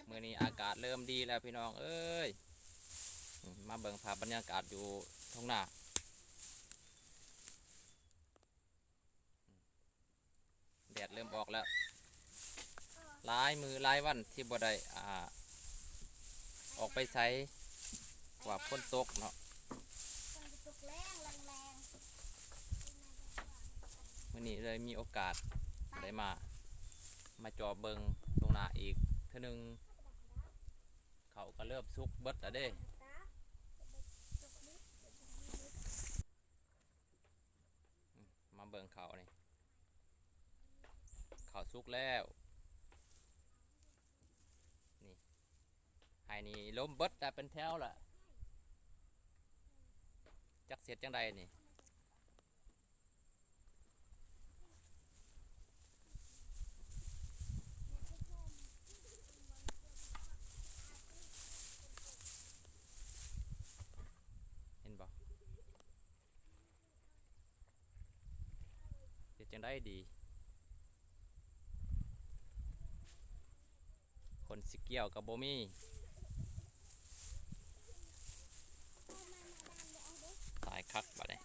มื้อนี้อากาศเริ่มดีแล้วพี่น้องเอ้ยมาเบิ่งภาพบรรยากาศอยู่ทุ่งนาแดดเริ่มออกแล้วหลายมือหลายวันที่บ่ได้ออกไปไสว่าฝนตกเนาะมื้อนี้เลยมีโอกาสได้มาจอบเบิ่งทุ่งนาอีกเทื่อนึงเขาก็เริ่มสุกเบิดแล้วเด้มาเบิ่งเขานี่เขาสุกแล้วนี่ให้นี่ล้มเบิดแต่เป็นแถวละจักเสร็จจังใดนี่เห็นบ่เสร็จจังใดดีคนสิเกี่ยวกับบ่มีตายคักบัดนี้